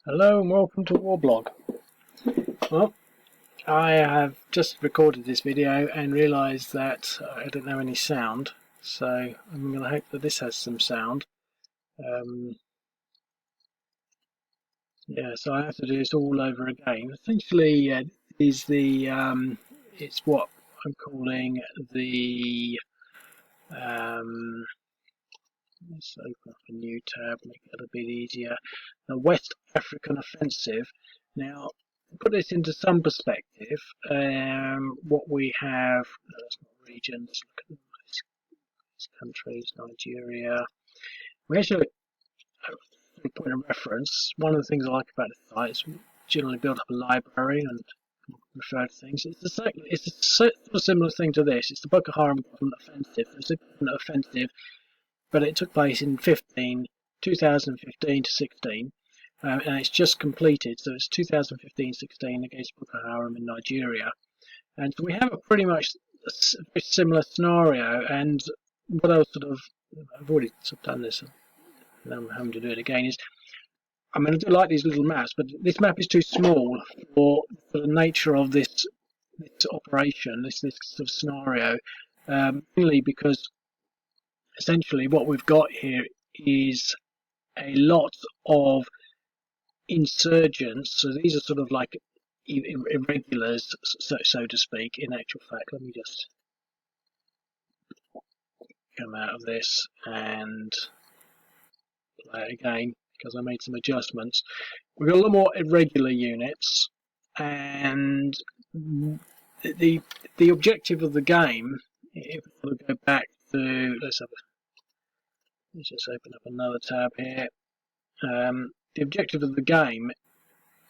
Hello and welcome to Warblog. Well, I have just recorded this video and realised that I don't have any sound, so I'm going to hope that this has some sound. Yeah, so I have to do this all over again. Essentially, is the it's what I'm calling the let's open up a new tab, make it a bit easier. The West African Offensive. Now, to put this into some perspective, what we have, no, that's not region, let's look at these countries, Nigeria. We actually, for a point of reference, one of the things I like about the site is we generally build up a library and refer to things. It's a sort of similar thing to this. It's the Boko Haram government offensive. It's a government offensive, but it took place in 2015 to 16, and it's just completed, so it's 2015-16 against Boko Haram in Nigeria. And so we have a pretty much a very similar scenario, and what I've already sort of done this, and I'm having to do it again, is, I mean, I do like these little maps, but this map is too small for the nature of this operation, this sort of scenario, mainly because essentially what we've got here is a lot of insurgents. So these are sort of like irregulars, so to speak. In actual fact, let me just come out of this and play it again because I made some adjustments. We've got a lot more irregular units, and the objective of the game, if we go back to, let's just open up another tab here. The objective of the game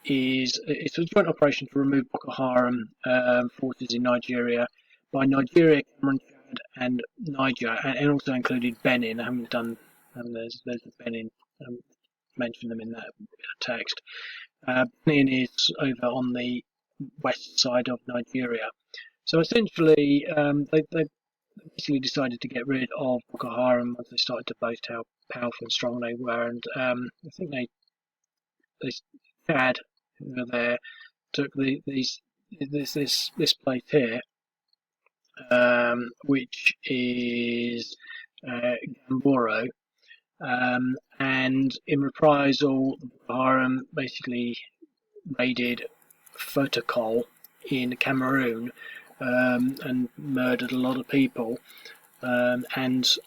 is it's a joint operation to remove Boko Haram forces in Nigeria by Nigeria, Cameroon, Chad, and Niger, and also included Benin. I haven't done. There's the Benin. Mentioned them in that text. Benin is over on the west side of Nigeria. So essentially, they basically decided to get rid of Boko Haram once they started to boast how powerful and strong they were, and I think they Chad, who were there, took this place here, which is Gamboro, and in reprisal, Boko Haram basically raided Fotokol in Cameroon and murdered a lot of people, and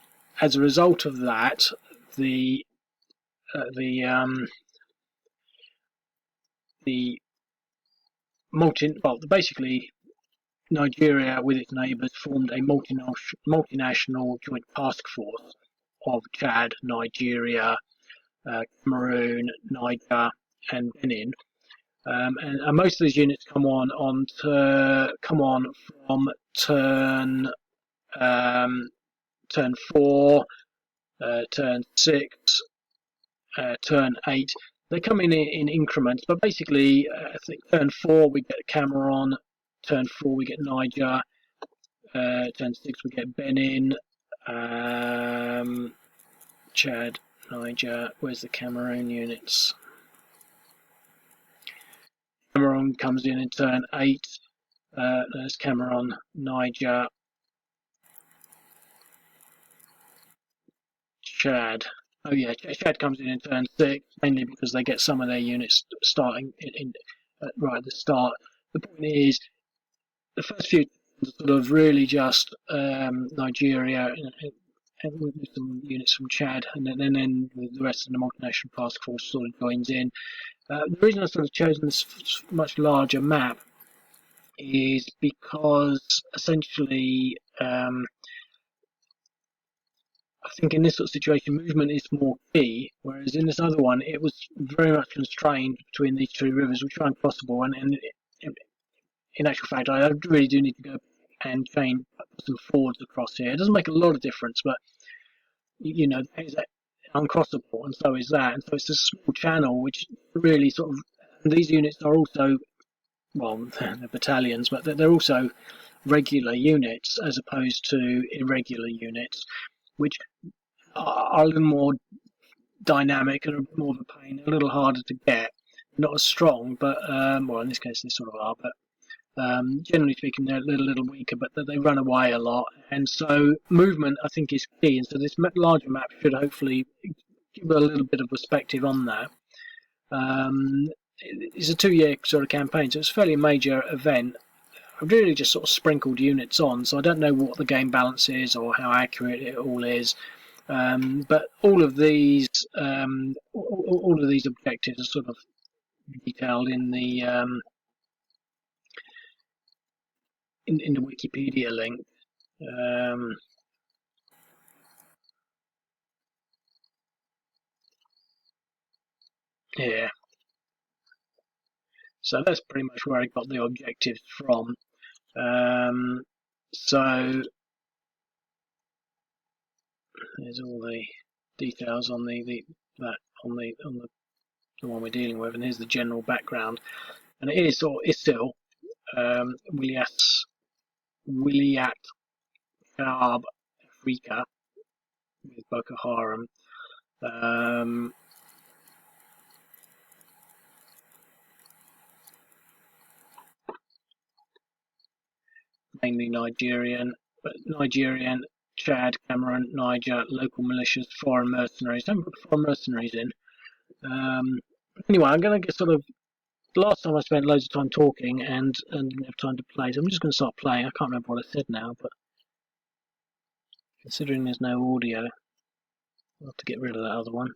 as a result of that, the basically Nigeria with its neighbours formed a multinational joint task force of Chad, Nigeria, Cameroon, Niger, and Benin. And most of these units come on from turn 4, turn 6, turn 8. They come in increments, but basically, I think turn 4 we get Cameroon, turn 4 we get Niger, turn 6 we get Benin, Chad, Niger. Where's the Cameroon units? Cameroon comes in turn 8. There's Cameroon, Niger, Chad. Oh yeah, Chad comes in turn 6, mainly because they get some of their units starting right at the start. The point is, the first few are sort of really just Nigeria and with some units from Chad, and then the rest of the multinational task force sort of joins in. The reason I sort of chosen this much larger map is because essentially I think in this sort of situation, movement is more key, whereas in this other one, it was very much constrained between these two rivers, which are impossible. And in actual fact, I really do need to go and put some forwards across here. It doesn't make a lot of difference, but it's uncrossable, and so is that. And so it's a small channel, which really sort of. And these units are also, well, they're battalions, but they're also regular units as opposed to irregular units, which are a little more dynamic and a bit more of a pain, a little harder to get. not as strong, but well, in this case they sort of are, but generally speaking, they're a little weaker, but they run away a lot, and so movement, I think, is key. And so this larger map should hopefully give a little bit of perspective on that. It's a 2-year sort of campaign, so it's a fairly major event. I've really just sort of sprinkled units on, so I don't know what the game balance is or how accurate it all is. But all of these objectives are sort of detailed in the in the Wikipedia link. Yeah. So that's pretty much where I got the objectives from. So there's all the details on the one we're dealing with, and here's the general background. And it is still Wilayat Sha'ab Afrika with Boko Haram. Mainly Nigerian, Chad, Cameroon, Niger, local militias, foreign mercenaries. Don't put foreign mercenaries in. Anyway, I'm going to get sort of. Last time I spent loads of time talking and didn't have time to play, so I'm just going to start playing. I can't remember what I said now, but considering there's no audio, I'll have to get rid of that other one.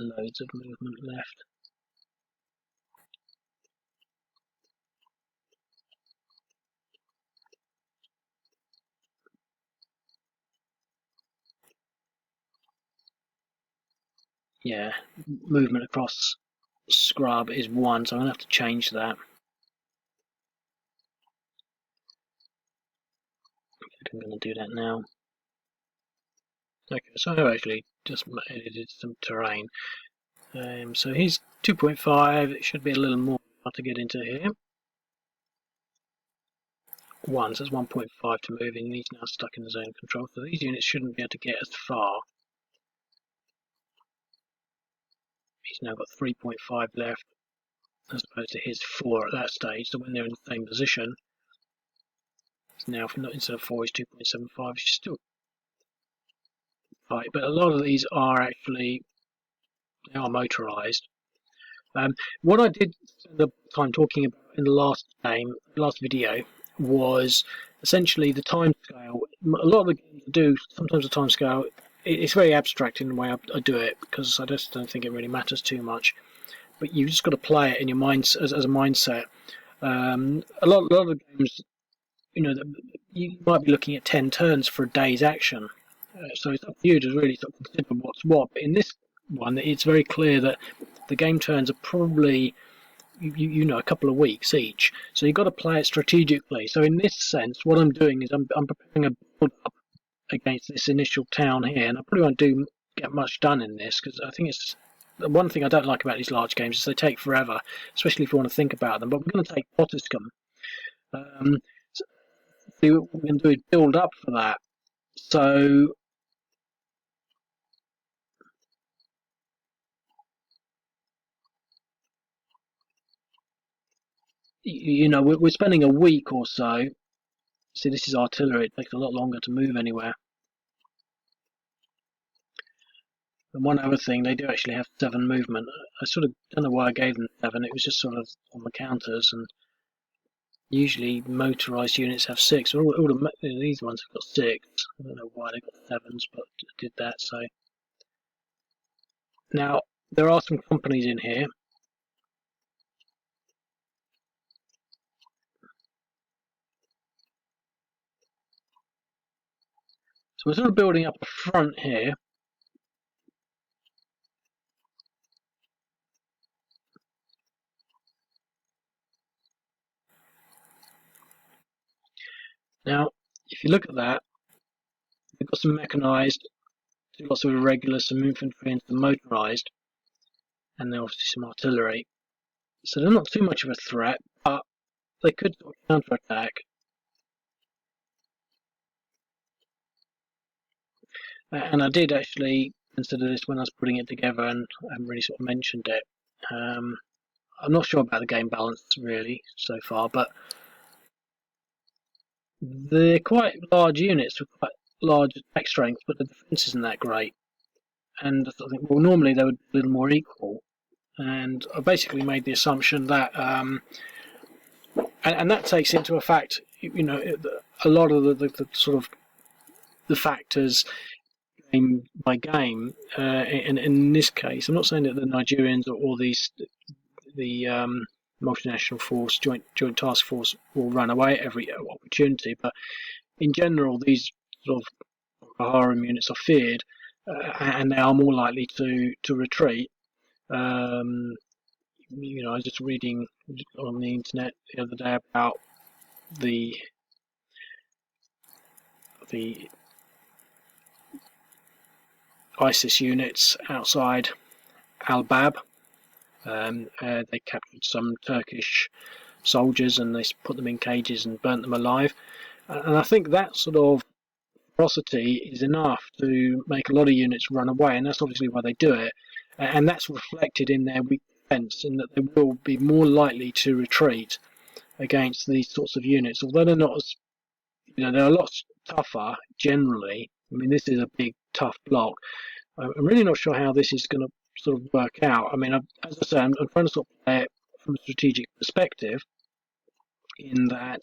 Loads of movement left. Yeah, movement across scrub is 1, so I'm going to have to change that. I'm going to do that now. Okay, so I've actually just edited some terrain. So he's 2.5, it should be a little more to get into here. 1, so it's 1.5 to move in, he's now stuck in the zone control, so these units shouldn't be able to get as far. He's now got 3.5 left, as opposed to his 4 at that stage, so when they're in the same position, it's now, instead of 4, he's 2.75, which is still fight, but a lot of these are actually, they are motorised. What I did spend the time talking about in the last video, was essentially the time scale. A lot of the games do sometimes the time scale. It's very abstract in the way I do it, because I just don't think it really matters too much. But you've just got to play it in your mind as a mindset. A lot of the games, you might be looking at 10 turns for a day's action. So it's up to you to really sort of consider what's what. But in this one, it's very clear that the game turns are probably a couple of weeks each, so you've got to play it strategically. So in this sense, what I'm doing is I'm preparing a build up against this initial town here, and I probably won't get much done in this, because I think it's the one thing I don't like about these large games is they take forever, especially if you want to think about them. But we're going to take Pottiscombe. So what we're going to do is build up for that. So we're spending a week or so. See, this is artillery. It takes a lot longer to move anywhere. And one other thing, they do actually have 7 movement. I sort of don't know why I gave them 7. It was just sort of on the counters, and usually motorised units have 6. These ones have got 6. I don't know why they got 7s, but did that. So now there are some companies in here. So we're sort of building up a front here. Now, if you look at that, we've got some mechanised, we've got some irregular, some infantry, and some motorised, and then obviously some artillery. So they're not too much of a threat, but they could sort of counter-attack. And I did actually consider this when I was putting it together, and I haven't really sort of mentioned it. I'm not sure about the game balance really so far, but they're quite large units with quite large attack strength, but the defense isn't that great. And I think, well, normally they would be a little more equal. And I basically made the assumption that, and that takes into effect, a lot of the sort of the factors game by game. And in this case, I'm not saying that the Nigerians or the multinational force, joint task force, will run away at every opportunity, but in general, these sort of Harem units are feared, and they are more likely to retreat. I was just reading on the internet the other day about the ISIS units outside Al-Bab. They captured some Turkish soldiers and they put them in cages and burnt them alive. And I think that sort of ferocity is enough to make a lot of units run away, and that's obviously why they do it. And that's reflected in their weak defense, in that they will be more likely to retreat against these sorts of units, although they're not as, they're a lot tougher generally. I mean, this is a big, tough block. I'm really not sure how this is going to sort of work out. I mean, as I say, I'm trying to sort of play it from a strategic perspective, in that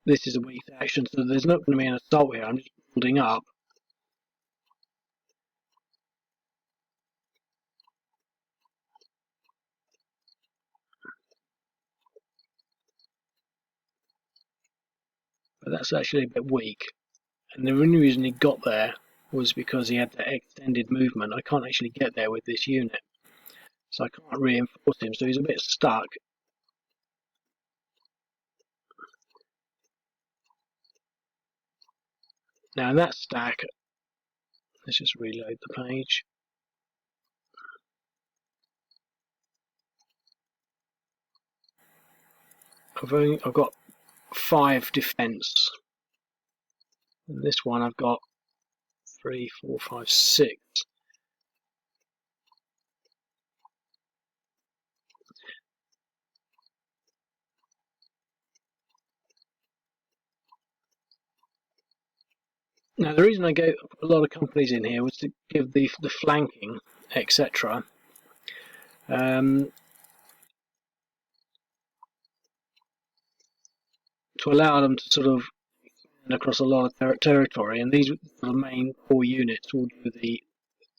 this is a weak action, so there's not going to be an assault here. I'm just building up. But that's actually a bit weak. And the only reason he got there was because he had that extended movement. I can't actually get there with this unit, so I can't reinforce him, so he's a bit stuck. Now in that stack, let's just reload the page. I've got 5 defense. And this one I've got 3, 4, 5, 6. Now the reason I gave a lot of companies in here was to give the flanking, etc. To allow them to sort of expand across a lot of territory, and these are the main core units will do the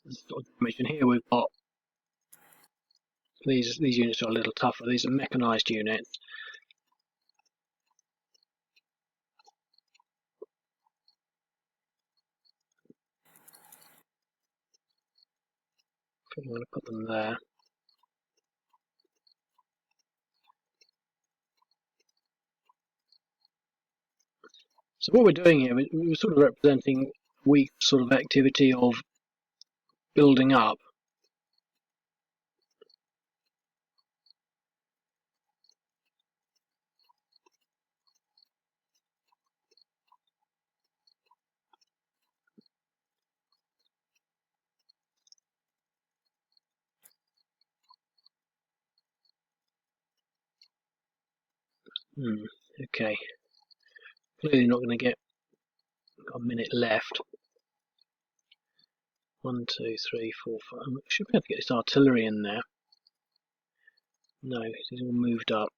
sort of damage. And here we've got these units are a little tougher. These are mechanized units. I'm going to put them there. So what we're doing here, we're sort of representing a weak sort of activity of building up. Okay. Clearly not going to get a minute left. 1, 2, 3, 4, 5. I should be able to get this artillery in there. No, it's all moved up.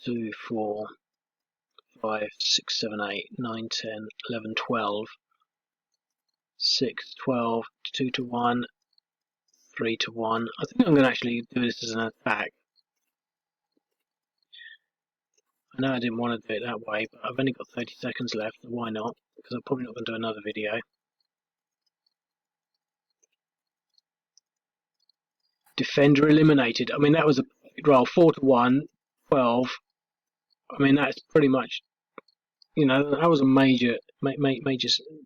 2, 4, 5, 6, 7, 8, 9, 10, 11, 12. 6, 12, 2 to 1, 3 to 1. I think I'm going to actually do this as an attack. I know I didn't want to do it that way, but I've only got 30 seconds left, so why not? Because I'm probably not going to do another video. Defender eliminated. I mean, that was a perfect roll. 4 to 1, 12. I mean, that's pretty much, that was a major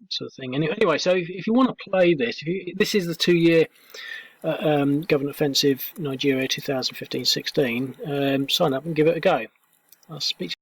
sort of thing. Anyway, so if you want to play this, this is the 2-year Government Offensive Nigeria 2015-16. Sign up and give it a go. I'll speak to you.